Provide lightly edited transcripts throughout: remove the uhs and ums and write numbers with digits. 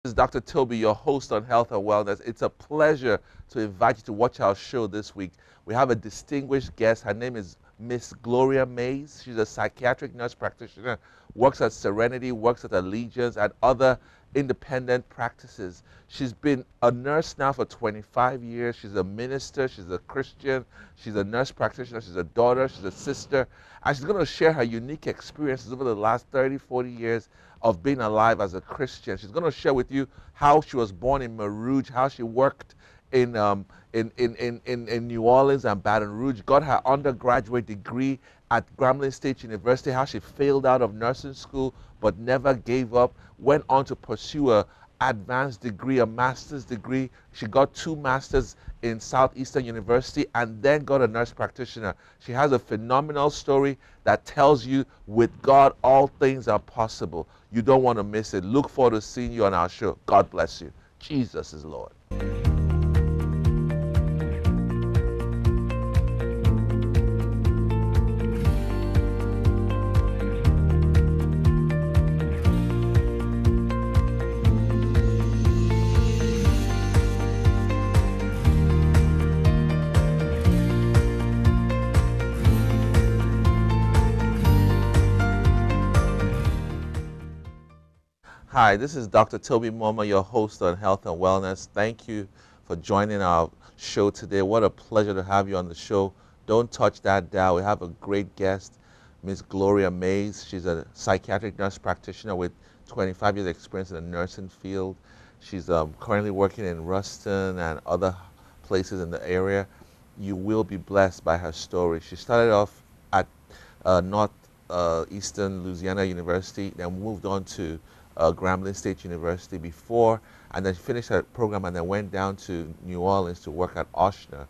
This is Dr. Toby, your host on Health and Wellness. It's a pleasure to invite you to watch our show this week. We have a distinguished guest. Her name is Miss Gloria Mays. She's a psychiatric nurse practitioner, works at Serenity, works at Allegiance, and other independent practices. She's been a nurse now for 25 years. She's a minister, she's a Christian, she's a nurse practitioner, she's a daughter, she's a sister, and she's going to share her unique experiences over the last 30, 40 years of being alive as a Christian. She's going to share with you how she was born in Marouge, how she worked in New Orleans and Baton Rouge, got her undergraduate degree at Grambling State University, how she failed out of nursing school but never gave up, went on to pursue a advanced degree, a master's degree. She got 2 masters in Southeastern University and then got a nurse practitioner. She has a phenomenal story that tells you with God all things are possible. You don't want to miss it. Look forward to seeing you on our show. God bless you. Jesus is Lord. Hi, this is Dr. Toby Moma, your host on Health and Wellness. Thank you for joining our show today. What a pleasure to have you on the show. Don't touch that dial. We have a great guest, Miss Gloria Mays. She's a psychiatric nurse practitioner with 25 years experience in the nursing field. She's currently working in Ruston and other places in the area. You will be blessed by her story. She started off at Northeastern Louisiana University, then moved on to Grambling State University before, and then finished her program and then went down to New Orleans to work at Ochsner.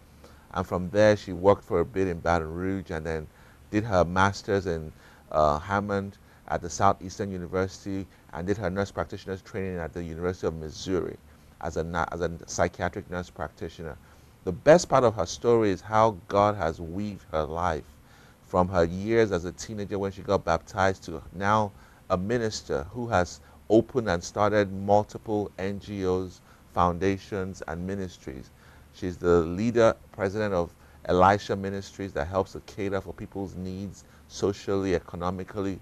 And from there, she worked for a bit in Baton Rouge and then did her master's in Hammond at the Southeastern University and did her nurse practitioner's training at the University of Missouri as a psychiatric nurse practitioner. The best part of her story is how God has weaved her life from her years as a teenager when she got baptized to now a minister who has opened and started multiple NGOs, foundations, and ministries. She's the leader, president of Elisha Ministries that helps to cater for people's needs socially, economically,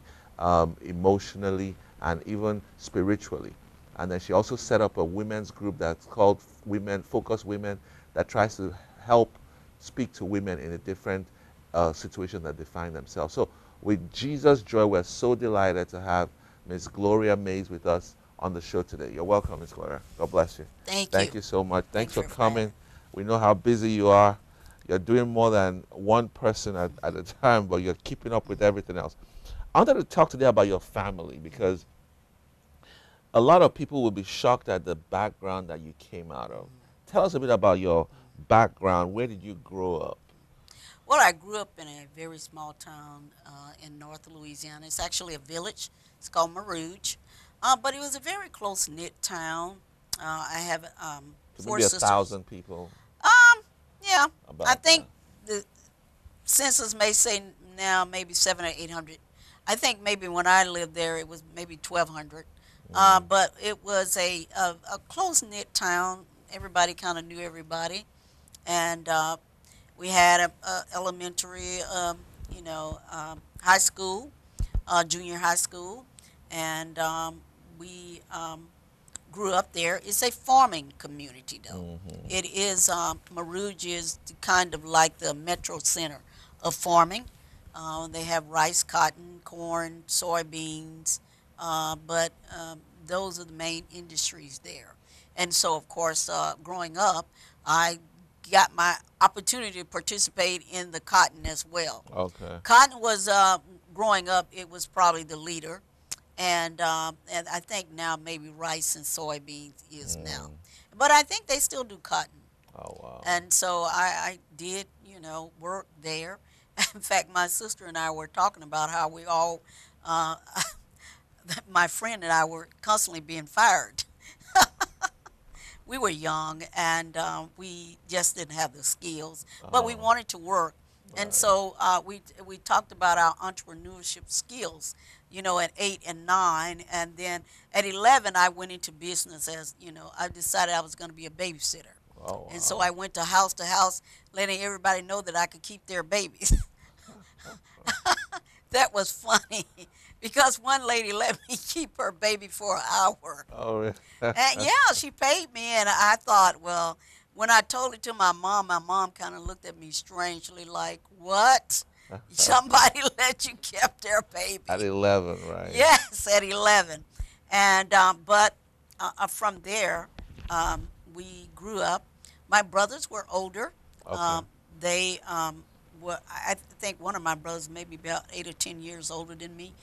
emotionally, and even spiritually. And then she also set up a women's group that's called Focus Women, that tries to help speak to women in a different situations that they find themselves. So with Jesus' joy, we're so delighted to have Miss Gloria Mays with us on the show today. You're welcome, Miss Gloria. God bless you. Thank you. Thank you so much. Thanks for for coming. We know how busy you are. You're doing more than one person at a time, but you're keeping up with everything else. I wanted to talk today about your family because a lot of people will be shocked at the background that you came out of. Tell us a bit about your background. Where did you grow up? Well, I grew up in a very small town in North Louisiana. It's actually a village. It's called Marouge. But it was a very close-knit town. I have So 4 maybe sisters. 1,000 people. Yeah. I About think that. the census may say now maybe 700 or 800. I think maybe when I lived there it was maybe 1,200. But it was a close-knit town. Everybody kind of knew everybody. And we had a elementary, high school, junior high school, and we grew up there. It's a farming community, though. Mm-hmm. It is Marouge is kind of like the metro center of farming. They have rice, cotton, corn, soybeans, but those are the main industries there. And so, of course, growing up, I got my opportunity to participate in the cotton as well. Okay. Cotton was growing up; it was probably the leader, and I think now maybe rice and soybeans is now, but I think they still do cotton. Oh, wow. And so I did, work there. In fact, my sister and I were talking about how we all, uh, my friend and I were constantly being fired. We were young and we just didn't have the skills, but we Oh, wanted to work. And Right. so we talked about our entrepreneurship skills, at 8 and 9, and then at 11 I went into business. As I decided I was going to be a babysitter, Oh and so wow. I went to house, letting everybody know that I could keep their babies. That was funny because one lady let me keep her baby for an hour. Oh, really? And yeah, she paid me, and I thought, well, when I told it to my mom kind of looked at me strangely, like, "What? Somebody let you keep their At baby?" 11, right? Yes, at 11. And but from there, we grew up. My brothers were older. Okay. Um, they were, I think one of my brothers maybe about 8 or 10 years older than me,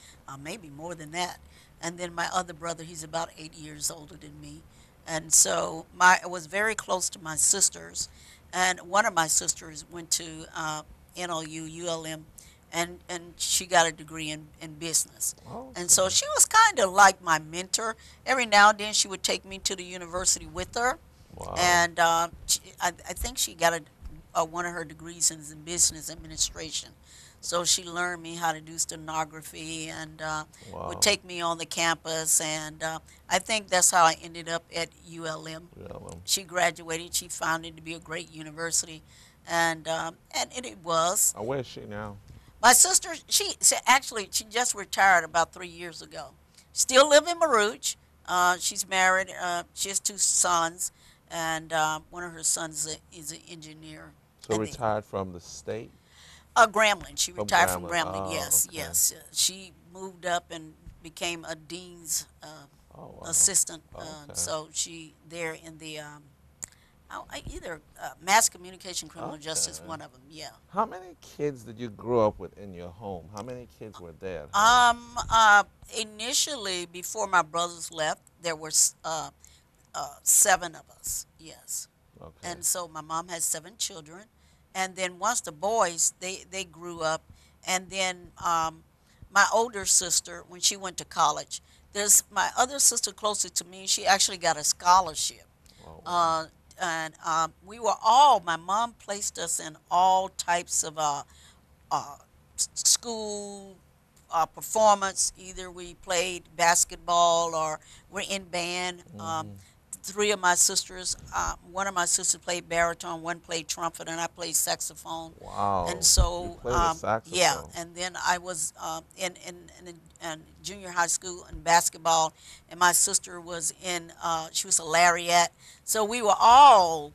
maybe more than that. And then my other brother, he's about 8 years older than me. And so I was very close to my sisters. And one of my sisters went to NLU, ULM, and she got a degree in business. And so Okay. she was kind of like my mentor. Every now and then she would take me to the university with her, Wow. and I think she got one of her degrees in business administration. So she learned me how to do stenography and would Wow. take me on the campus. And I think that's how I ended up at ULM. Yeah, man. She graduated. She found it to be a great university, and it was. And where is she now? My sister, actually she just retired about 3 years ago. Still live in Marouche. She's married. She has two sons, and one of her sons is an engineer. So And the retired from the state? Grambling. She From retired from Grambling. Grambling. Oh, Yes, okay. yes. She moved up and became a dean's Oh, wow. assistant. Okay. So she there in the either mass communication, criminal justice. Okay. One of them. Yeah. How many kids did you grow up with in your home? How many kids were there at home? Um, uh, Initially, before my brothers left, there were seven of us. Yes, Okay. and so my mom had seven children, and then once the boys they grew up, and then my older sister when she went to college, there's my other sister closer to me. She actually got a scholarship, Oh, wow. uh, and we were all. My mom placed us in all types of uh, school performance. Either we played basketball or we're in band. Mm-hmm. Three of my sisters, one of my sisters played baritone, one played trumpet, and I played saxophone. And Wow. You so, played the yeah, saxophone. and then I was in junior high school in basketball, and my sister was she was a lariat. So we were all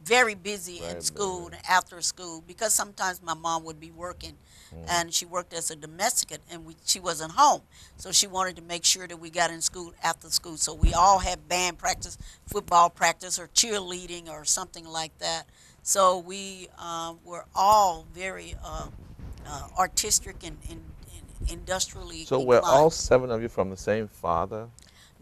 very busy in Very school busy. and after school because sometimes my mom would be working Mm. and she worked as a domestic and she wasn't home. So she wanted to make sure that we got in school after school. So we all had band practice, football practice, or cheerleading or something like that. So we were all very artistic and industrially So we're all inclined. seven of you from the same father?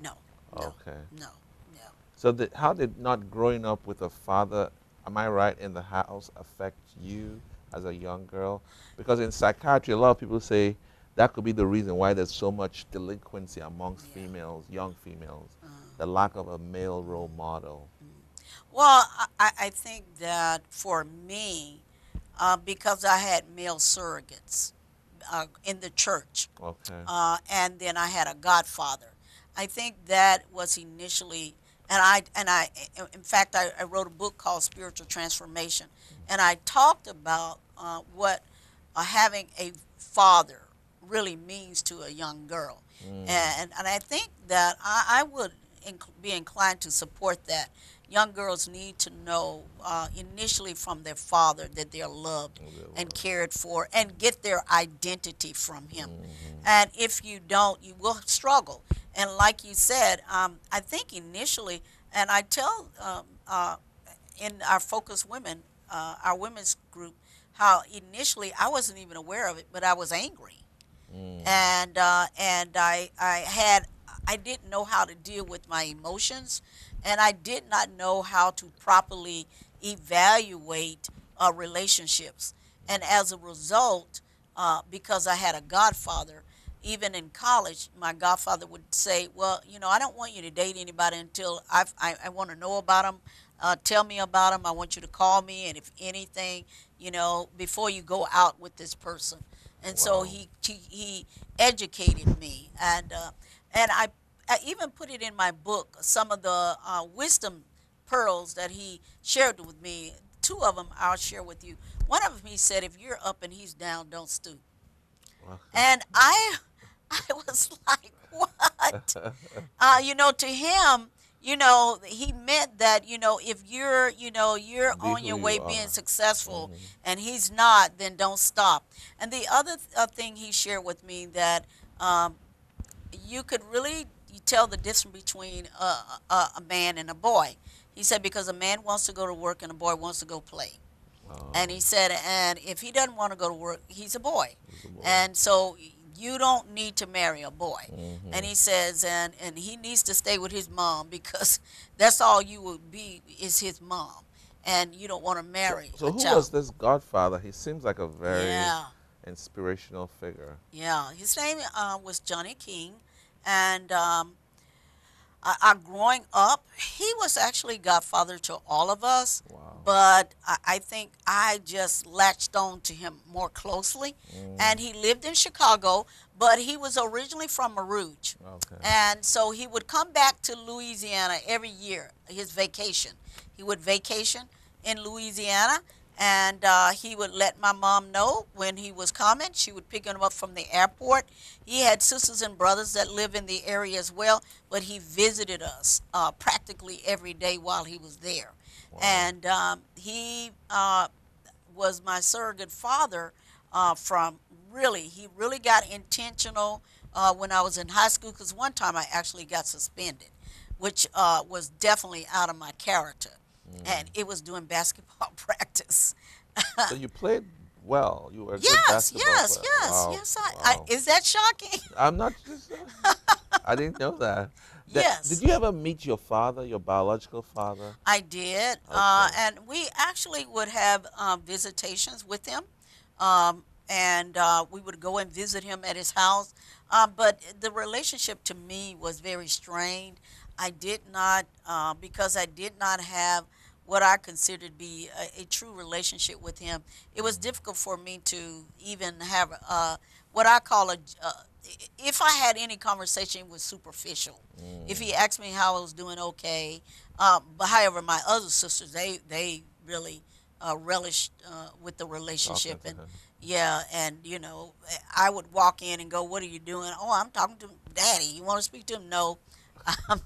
No, no, Okay. no, no. So how did not growing up with a father, am I right, in the house affect you as a young girl? Because in psychiatry, a lot of people say that could be the reason why there's so much delinquency amongst Yeah. females, young females, Uh, the lack of a male role model. Well, I think that for me, because I had male surrogates in the church, Okay. and then I had a godfather. I think that was initially, and I, in fact, I wrote a book called Spiritual Transformation, and I talked about what having a father really means to a young girl, Mm, and I think that I would be inclined to support that. Young girls need to know initially from their father that they're loved there and was. cared for and get their identity from him. Mm-hmm. And if you don't, you will struggle. And like you said, I think initially, and I tell in our Focus Women, our women's group, how initially I wasn't even aware of it, but I was angry, Mm, and I didn't know how to deal with my emotions, and I did not know how to properly evaluate relationships, and as a result, because I had a godfather. Even in college, my godfather would say, "Well, I don't want you to date anybody until I want to know about them. tell me about him. I want you to call me, and if anything, before you go out with this person. And so Wow. he educated me, and I even put it in my book, some of the wisdom pearls that he shared with me. Two of them I'll share with you. One of them, he said, if you're up and he's down, don't stoop. Okay. And I was like, what? To him, he meant that, if you're Be on who your you way being are. successful Hmm. and he's not, then don't stop. And the other thing he shared with me that um, you could really tell the difference between a man and a boy. He said, because a man wants to go to work and a boy wants to go play. And Oh, he said, and if he doesn't want to go to work, he's a boy. he's a boy. And so you don't need to marry a boy. Hmm. And he says, and he needs to stay with his mom because that's all you will be is his mom. And you don't want to So, marry so a who was child. this godfather? He seems like a very Yeah, inspirational figure. yeah. His name was Johnny King. And growing up, he was actually godfather to all of us, Wow. but I think I just latched on to him more closely. Mm, And he lived in Chicago, but he was originally from Marouge. okay. And so he would come back to Louisiana every year, his vacation. He would vacation in Louisiana, and he would let my mom know when he was coming. She would pick him up from the airport. He had sisters and brothers that live in the area as well, but he visited us practically every day while he was there. Wow. And he was my surrogate father from really, he really got intentional when I was in high school because one time I actually got suspended, which was definitely out of my character. Mm. And it was doing basketball practice. So you played well. You were a good Yes, basketball yes, player. yes, Wow. yes. Wow. Is that shocking? I'm not just. I didn't know that. Did Yes. you ever meet your father, your biological father? I did, Okay. and we actually would have visitations with him, and we would go and visit him at his house. But the relationship to me was very strained. I did not, because I did not have what I considered to be a true relationship with him. It was difficult for me to even have what I call if I had any conversation, it was superficial. If Mm. he asked me how I was doing, okay. But however, my other sisters, they really relished with the Talking relationship, to and him. yeah, and I would walk in and go, "What are you doing?" "Oh, I'm talking to Daddy. You want to speak to him?" "No, I'm,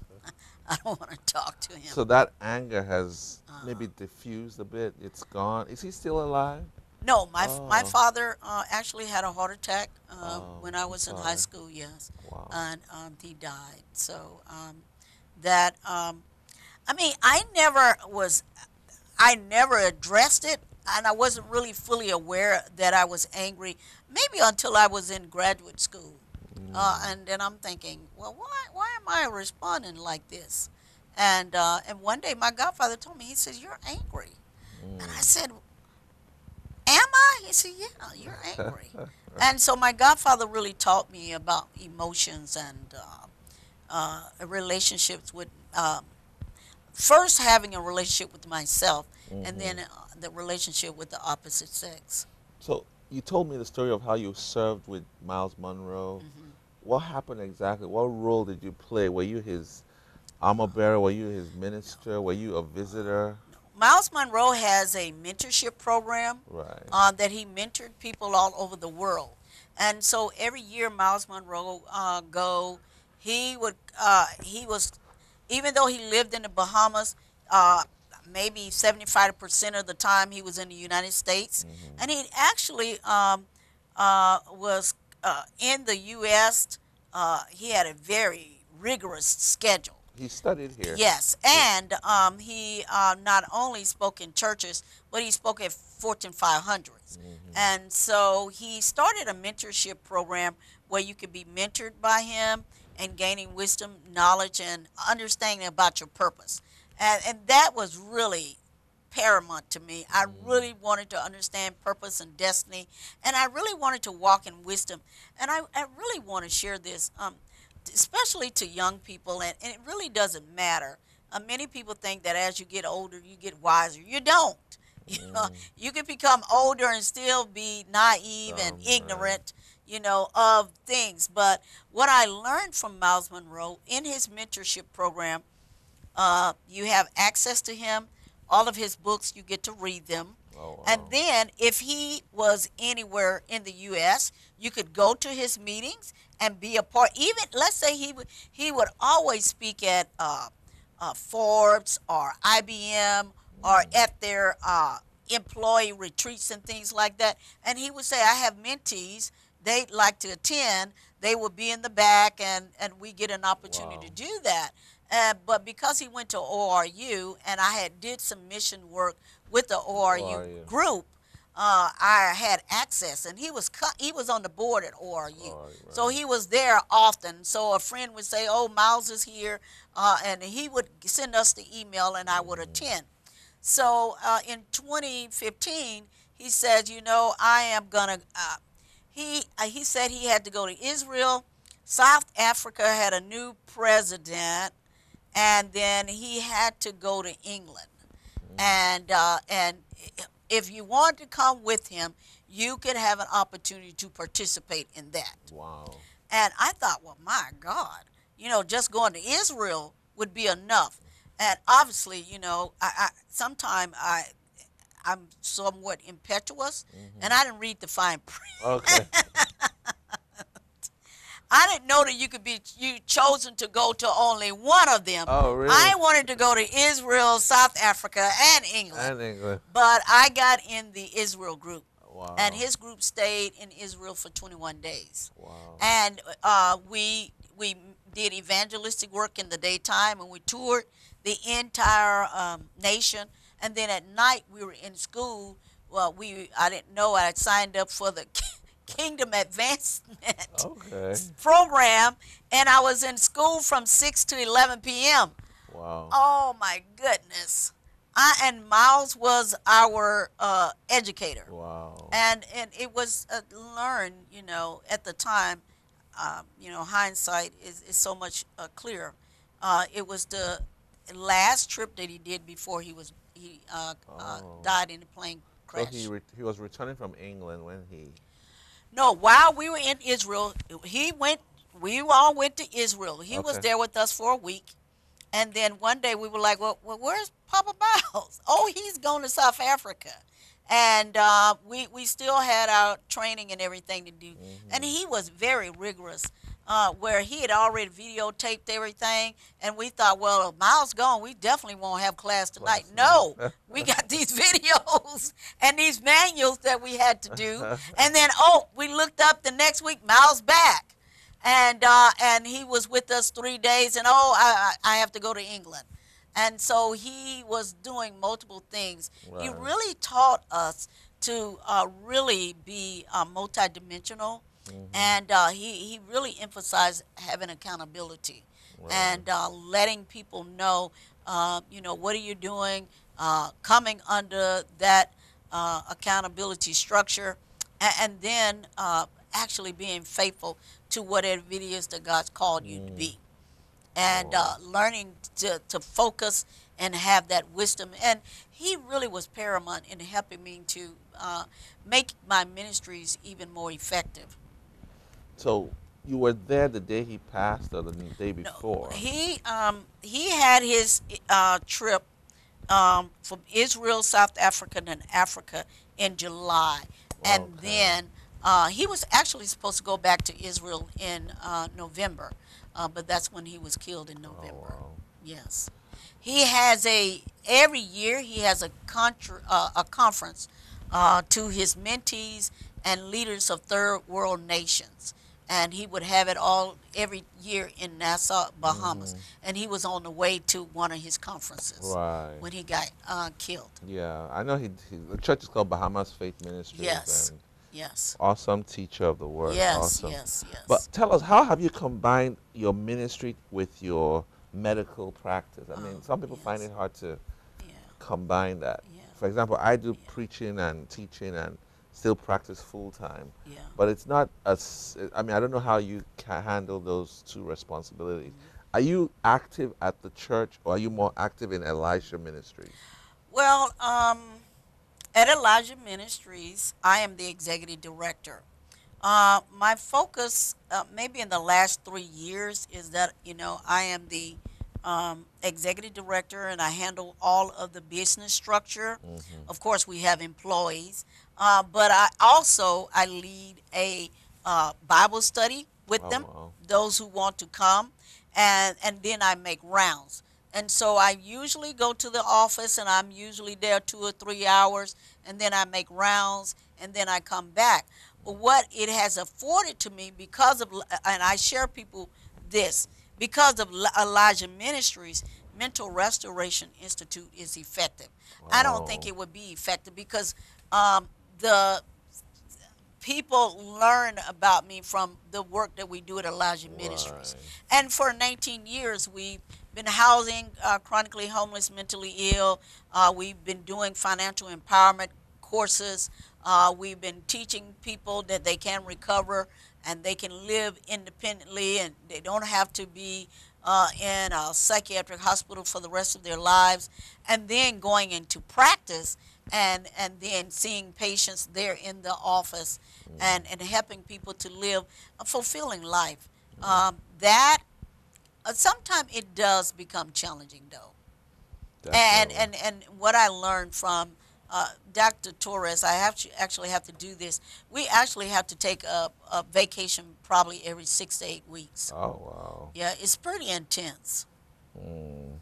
I don't want to talk to him." So that anger has Uh, maybe diffused a bit. It's gone. Is he still alive? no, my Oh. father actually had a heart attack Oh. when I I'm was in high sorry. school. Yes, Wow. and he died. So that I mean, I never addressed it, and I wasn't really fully aware that I was angry, maybe until I was in graduate school. Mm. And then I'm thinking, well, why am I responding like this? And one day my godfather told me, he says, "You're angry." And I Mm. said, "Am I?" He said, "Yeah, you're angry." And so my godfather really taught me about emotions and relationships with first having a relationship with myself, and Hmm. then the relationship with the opposite sex. So you told me the story of how you served with Miles Monroe. Hmm. What happened exactly? What role did you play? Were you his armor bearer? Were you his No, minister? Were you a visitor? no. Miles Monroe has a mentorship program Right. that he mentored people all over the world, and so every year Miles Monroe go. He was, even though he lived in the Bahamas, uh, maybe 75% of the time he was in the United States, Hmm. and he actually was in the U.S. He had a very rigorous schedule. He studied here. Yes, Yeah. and he not only spoke in churches, but he spoke at Fortune 500s. Hmm. And so he started a mentorship program where you could be mentored by him and gaining wisdom, knowledge, and understanding about your purpose. And that was really paramount to me. I Mm. really wanted to understand purpose and destiny, and I really wanted to walk in wisdom. And I really want to share this, especially to young people, and it really doesn't matter Many people think that as you get older, you get wiser. You don't. You know, Mm. you can become older and still be naive and Right. ignorant, of things. But what I learned from Miles Monroe in his mentorship program, you have access to him. All of his books, you get to read them. Oh And wow. then, if he was anywhere in the U.S., you could go to his meetings and be a part. Even, let's say he would always speak at Forbes or IBM or Mm. at their employee retreats and things like that. And he would say, I have mentees. They'd like to attend. They would be in the back, and we get an opportunity to Wow. do that. But because he went to ORU, and I had did some mission work with the Who ORU are you? group, I had access, and he was on the board at ORU, Oh, so right. he was there often. So a friend would say, "Oh, Miles is here," and he would send us the email, and I would Mm-hmm. attend. So in 2015, he said, I am gonna. He said he had to go to Israel. South Africa had a new president, and then he had to go to England. Mm. And if you wanted to come with him, you could have an opportunity to participate in that. Wow. And I thought, well, my God, just going to Israel would be enough. And obviously, sometimes I'm somewhat impetuous, Mm-hmm. and I didn't read the fine print. Okay. I didn't know that you could be chosen to go to only one of them. Oh, really? I wanted to go to Israel, South Africa, and England, And England. but I got in the Israel group, and Wow. his group stayed in Israel for 21 days, Wow. and we did evangelistic work in the daytime, and we toured the entire nation, and then at night we were in school. Well, I didn't know I had signed up for the Kingdom Advancement Okay. program, and I was in school from 6 to 11 p.m. Wow. Oh my goodness. And Miles was our educator. Wow. And it was learned, at the time, hindsight is so much clearer. It was the last trip that he did before he Oh. died in a plane So he crash. he was returning from England when he. No, while we were in Israel, he went. We all went to Israel. He was Okay. there with us for a week, and then one day we were like, "Well, where's Papa Miles? Oh, he's going to South Africa." And we still had our training and everything to do, and Mm-hmm. he was very rigorous. Where he had already videotaped everything, and we thought, well, if Miles gone, we definitely won't have class tonight. Class No, night. we got these videos and these manuals that we had to do, and then we looked up the next week, Miles back, and he was with us 3 days, and I have to go to England. And so he was doing multiple things. He Right. really taught us to really be multidimensional, Mm-hmm. and he really emphasized having accountability Right. and letting people know, what are you doing, coming under that accountability structure, and then actually being faithful to whatever it is that God's called you to Mm. be, and Wow. learning to focus and have that wisdom. And he really was paramount in helping me to make my ministries even more effective. So you were there the day he passed, or the day No, before? he had his trip from Israel, South Africa, and Africa in July, and Okay. then he was actually supposed to go back to Israel in November, but that's when he was killed in Oh November. wow. Yes, he has every year he has a conference to his mentees and leaders of third world nations, and he would have it all every year in Nassau, Bahamas. Mm-hmm. And he was on the way to one of his conferences Right. when he got killed. Yeah, I know the church is called Bahamas Faith Ministries, Yes, and yes, awesome teacher of the word. yes, Awesome. yes, But yes. tell us, how have you combined your ministry with your medical practice? I mean, Oh, some people find yes, it hard to yeah, combine that. yeah, For example, I do yeah, preaching and teaching and still practice full time, yeah. but it's not as, I mean, I don't know how you can handle those two responsibilities. Mm. Are you active at the church, or are you more active in Elisha Ministries? Well, at Elijah Ministries, I am the executive director. My focus, maybe in the last 3 years, is that I am the executive director, and I handle all of the business structure. Mm-hmm. Of course, we have employees, but I lead a Bible study with Oh them, wow. those who want to come, and then I make rounds. And so I usually go to the office, and I'm usually there 2 or 3 hours, and then I make rounds, and then I come back. But what it has afforded to me, because of, and I share people this, because of Elijah Ministries, Mental Restoration Institute is effective. I don't think Oh, it would be effective because the people learn about me from the work that we do at Elijah Ministries. right. And for 19 years, we've been housing chronically homeless, mentally ill. We've been doing financial empowerment courses. We've been teaching people that they can recover and they can live independently, and they don't have to be in a psychiatric hospital for the rest of their lives. And then going into practice, and then seeing patients there in the office, and helping people to live a fulfilling life. That sometimes it does become challenging, though. Definitely. And what I learned from Dr. Torres, I actually have to do this. We actually have to take a vacation probably every 6 to 8 weeks. Oh wow. Yeah, it's pretty intense. Mm.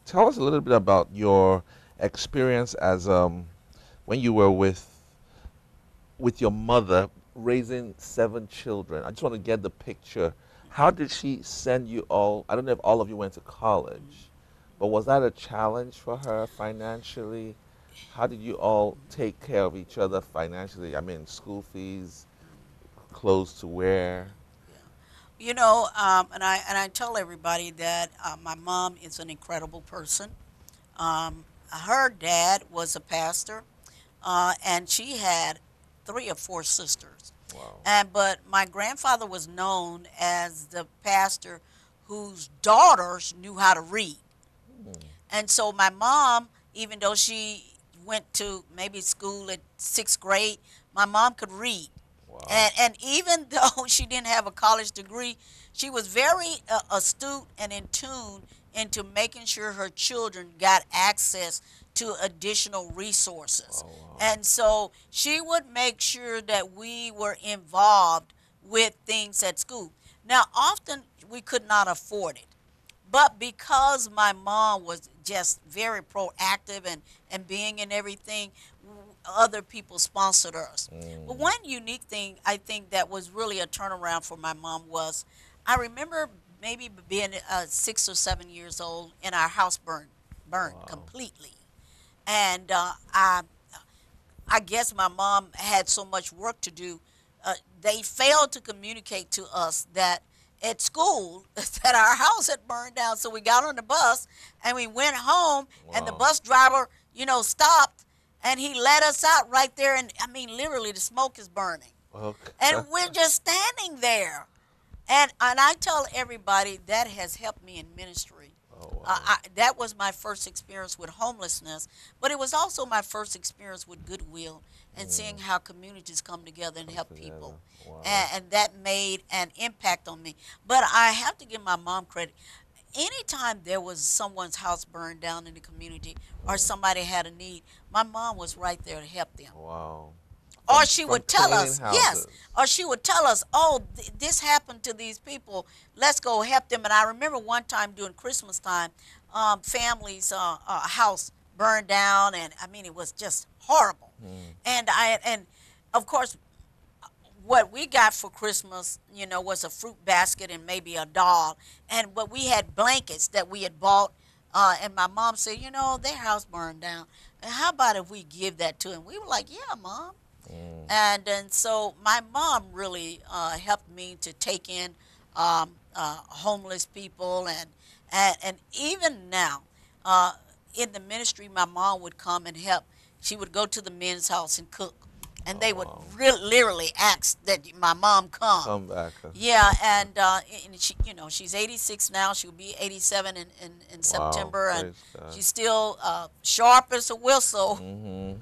Tell us a little bit about your experience as when you were with your mother raising 7 children. I just want to get the picture. How did she send you all? I don't know if all of you went to college, but was that a challenge for her financially? How did you all take care of each other financially? I mean, school fees, clothes to wear. Yeah. And I tell everybody that my mom is an incredible person. Her dad was a pastor, and she had 3 or 4 sisters. Wow. But my grandfather was known as the pastor whose daughters knew how to read. Mm. And so my mom, even though she went to maybe school at 6th grade, my mom could read. Wow. And even though she didn't have a college degree, she was very astute and in tune into making sure her children got access to additional resources. Oh wow. And so she would make sure that we were involved with things at school. Now, often we could not afford it. But because my mom was just very proactive and being in everything, other people sponsored us. But Mm. one unique thing I think that was really a turnaround for my mom was I remember maybe being 6 or 7 years old, and our house burned Wow. completely. And I guess my mom had so much work to do. They failed to communicate to us that at school that our house had burned down. So we got on the bus and we went home, and the Wow. bus driver, stopped, and he let us out right there. And I mean, literally, the smoke is burning, Okay. and we're just standing there. And I tell everybody that has helped me in ministry. Oh wow. That was my first experience with homelessness, but it was also my first experience with goodwill and seeing Mm. how communities come together and Come help together. people. Wow. And that made an impact on me. But I have to give my mom credit. Anytime there was someone's house burned down in the community or Mm. somebody had a need, my mom was right there to help them. Wow. Or From she from would tell cleaning us, yes, houses. or she would tell us, oh, this happened to these people. Let's go help them. And I remember one time during Christmas time, family's house burned down, and I mean, it was just horrible. Mm. And of course, what we got for Christmas, was a fruit basket and maybe a doll. But we had blankets that we had bought. And my mom said, their house burned down. And how about if we give that to him? We were like, yeah, mom. Mm. And so my mom really helped me to take in homeless people, and even now in the ministry, my mom would come and help. She would go to the men's house and cook. and Oh they would wow. literally ask that my mom come. Come back. Yeah, and she, she's 86 now. She'll be 87 in Wow. September, and Praise God. she's still sharp as a whistle. Hmm.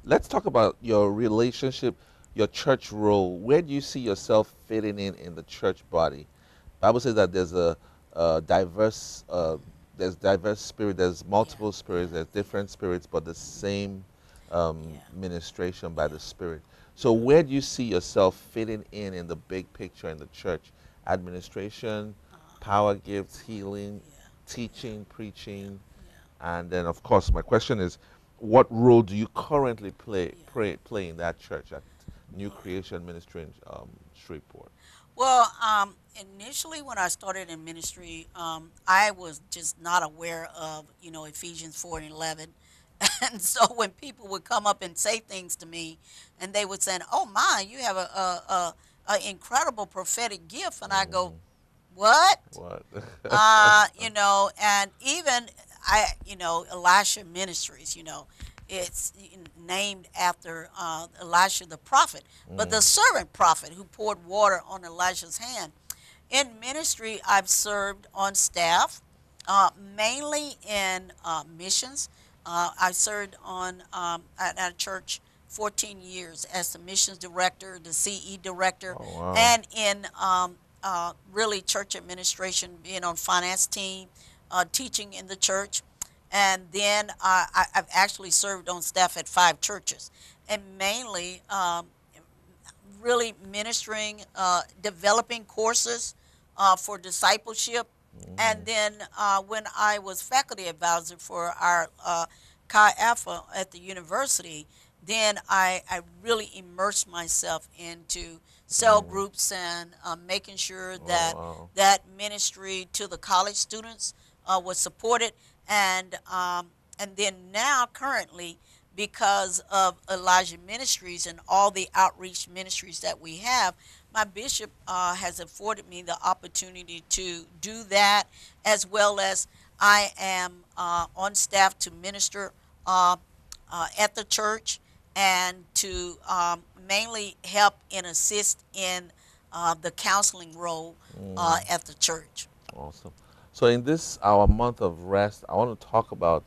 Let's talk about your relationship, your church role. Where do you see yourself fitting in the church body? Bible says that there's diverse spirit, there's Yeah, multiple yeah, spirits, there's yeah, different spirits, but the same yeah, ministration by yeah, the Spirit. So yeah. where do you see yourself fitting in the big picture in the church? Administration, Uh-huh. power gifts, healing, Yeah, yeah, teaching, yeah, preaching, yeah, and then of course my question is, what role do you currently play in that church at New yeah, yeah. Creation Ministry in Shreveport? Well, initially when I started in ministry, I was just not aware of, Ephesians 4 and 11. And so when people would come up and say things to me, and they would say, "Oh my, you have a incredible prophetic gift," and I go, Hmm. "What?" What? And even Elisha Ministries, it's named after Elisha the prophet, but the Mm, servant prophet who poured water on Elijah's hand. In ministry, I've served on staff, mainly in missions. I served at a church 14 years as the missions director, the CE director, oh wow. and in really church administration, being on finance team, teaching in the church. And then I've actually served on staff at 5 churches, and mainly really ministering, developing courses for discipleship. And Hmm. then when I was faculty advisor for our Chi Alpha at the university, then I really immersed myself into cell Mm, groups and making sure oh that wow. that ministry to the college students was supported. And then now currently, because of Elijah Ministries and all the outreach ministries that we have, my bishop has afforded me the opportunity to do that, as well as I am on staff to minister uh, at the church and to mainly help and assist in the counseling role Mm, at the church. awesome. So in this our month of rest, I want to talk about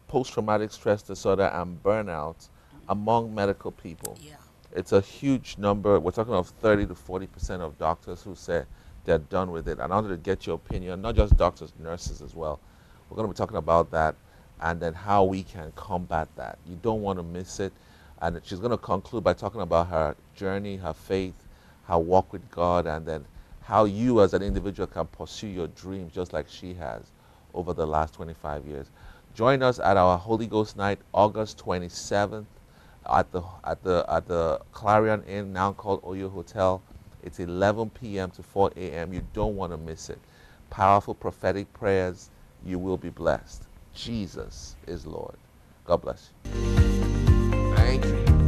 post-traumatic stress disorder and burnout Mhm. among medical people. Yeah. It's a huge number. We're talking of 30 to 40% of doctors who say they're done with it. And I wanted to get your opinion, not just doctors, nurses as well. We're going to be talking about that and then how we can combat that. You don't want to miss it. And she's going to conclude by talking about her journey, her faith, her walk with God, and then how you as an individual can pursue your dreams just like she has over the last 25 years. Join us at our Holy Ghost Night, August 27th, at the Clarion Inn, now called Oyo Hotel. It's 11 p.m. to 4 a.m. You don't want to miss it. Powerful prophetic prayers. You will be blessed. Jesus is Lord. God bless you. Thank you.